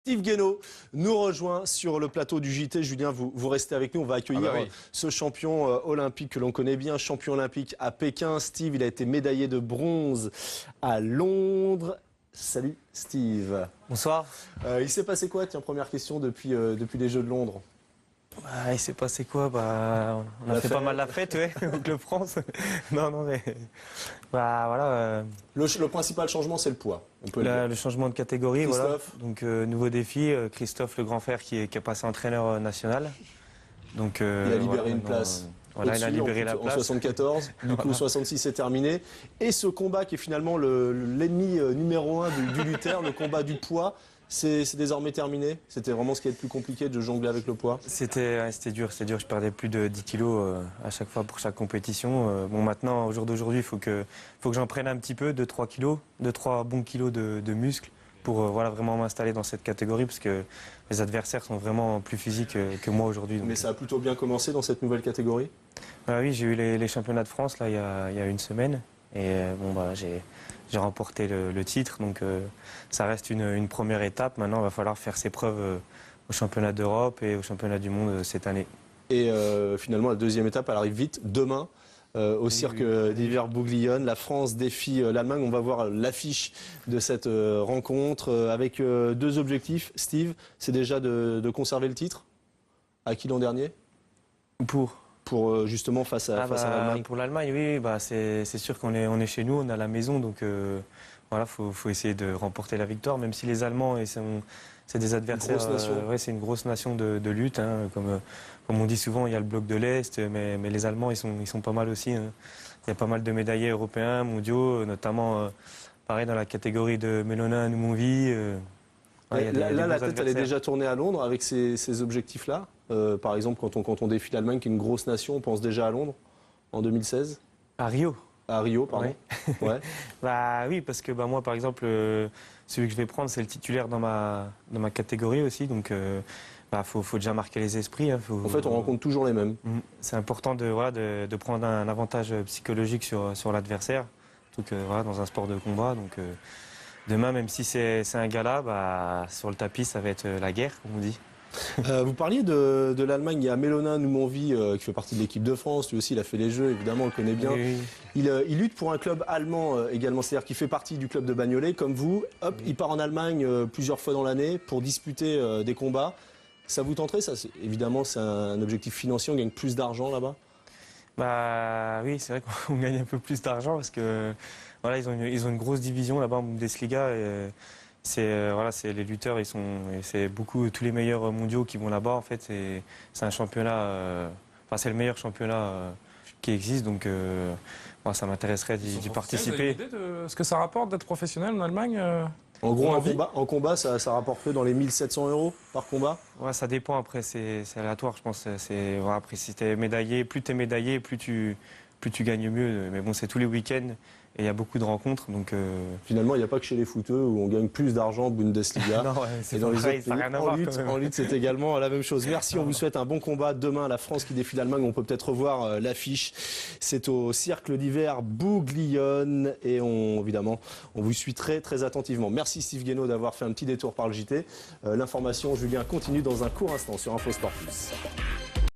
Steve Guénaud nous rejoint sur le plateau du JT. Julien, vous restez avec nous. On va accueillir ce champion olympique que l'on connaît bien, champion olympique à Pékin. Steve, il a été médaillé de bronze à Londres. Salut Steve. Bonsoir. Il s'est passé quoi, tiens, première question, depuis les Jeux de Londres? Il s'est passé quoi? On a fait pas mal la fête, au Club France. Non, mais voilà. Le principal changement, c'est le poids. On peut le changement de catégorie, Christophe. voilà. Donc nouveau défi, Christophe, le grand frère qui est passé entraîneur national. Donc il a libéré une place. Voilà, il a libéré la place. En 74, du coup 66 est terminé. Et ce combat qui est finalement l'ennemi numéro 1 du lutteur, le combat du poids, c'est désormais terminé. C'était vraiment ce qui est le plus compliqué, de jongler avec le poids. C'était dur. Je perdais plus de 10 kilos à chaque fois pour chaque compétition. Maintenant, au jour d'aujourd'hui, il faut que j'en prenne un petit peu, 2-3 kilos, 2-3 bons kilos de muscles pour vraiment m'installer dans cette catégorie, parce que les adversaires sont vraiment plus physiques que moi aujourd'hui. Mais ça a plutôt bien commencé dans cette nouvelle catégorie? Oui, j'ai eu les championnats de France là, il y a une semaine. Et j'ai remporté le titre, donc ça reste une première étape. Maintenant, il va falloir faire ses preuves au championnat d'Europe et au championnat du monde cette année. Et finalement, la deuxième étape, elle arrive vite, demain, au cirque d'hiver Bouglione. La France défie l'Allemagne. On va voir l'affiche de cette rencontre avec deux objectifs. Steve, c'est déjà de conserver le titre, acquis l'an dernier? Pour justement face à l'Allemagne. Pour l'Allemagne, oui, c'est sûr qu'on est chez nous, on a la maison, donc voilà, faut essayer de remporter la victoire, même si les Allemands, c'est des adversaires. C'est une grosse nation de lutte, hein, comme on dit souvent, il y a le bloc de l'Est, mais les Allemands, ils sont pas mal aussi. Hein. Il y a pas mal de médaillés européens, mondiaux, notamment pareil dans la catégorie de Melonin, Noumonvi. Là, la tête, elle est déjà tournée à Londres avec ces objectifs-là. Par exemple, quand on défie l'Allemagne, qui est une grosse nation, on pense déjà à Londres en 2016. À Rio. À Rio, pardon. Ouais. Oui, parce que moi, par exemple, celui que je vais prendre, c'est le titulaire dans ma catégorie aussi. Donc, faut déjà marquer les esprits. Hein, en fait, on rencontre toujours les mêmes. C'est important de prendre un avantage psychologique sur l'adversaire, dans un sport de combat. Donc, demain, même si c'est un gala, sur le tapis, ça va être la guerre, comme on dit. Vous parliez de l'Allemagne, il y a Melonin Noumonvi qui fait partie de l'équipe de France, lui aussi il a fait les Jeux, évidemment on le connaît bien. Oui. Il lutte pour un club allemand également, c'est-à-dire qu'il fait partie du club de Bagnolet, comme vous. Hop, il part en Allemagne plusieurs fois dans l'année pour disputer des combats. Ça vous tenterait ça? Évidemment c'est un objectif financier, on gagne plus d'argent là-bas? Oui, c'est vrai qu'on gagne un peu plus d'argent parce que voilà, ils ont une grosse division là-bas en Bundesliga. C'est les lutteurs, c'est tous les meilleurs mondiaux qui vont là-bas en fait. C'est un championnat, c'est le meilleur championnat qui existe, donc ça m'intéresserait d'y participer. Vous avez une idée de ce que ça rapporte d'être professionnel en Allemagne? En gros, en combat, ça rapporte peu dans les 1700 € par combat? Ouais, ça dépend, après c'est aléatoire, je pense. Après, si t'es médaillé, plus t'es médaillé, plus tu gagnes mieux. Mais bon, c'est tous les week-ends. Et il y a beaucoup de rencontres, donc... Finalement, il n'y a pas que chez les footeux où on gagne plus d'argent en Bundesliga. Non, c'est dans les autres pays. Ça n'a rien à voir, en lutte, c'est également la même chose. Merci, on vous souhaite un bon combat. Demain, la France qui défie l'Allemagne, on peut peut-être revoir l'affiche. C'est au cirque d'hiver Bouglione. Et évidemment, on vous suit très, très attentivement. Merci Steve Guénaud d'avoir fait un petit détour par le JT. L'information, Julien, continue dans un court instant sur InfoSport Plus.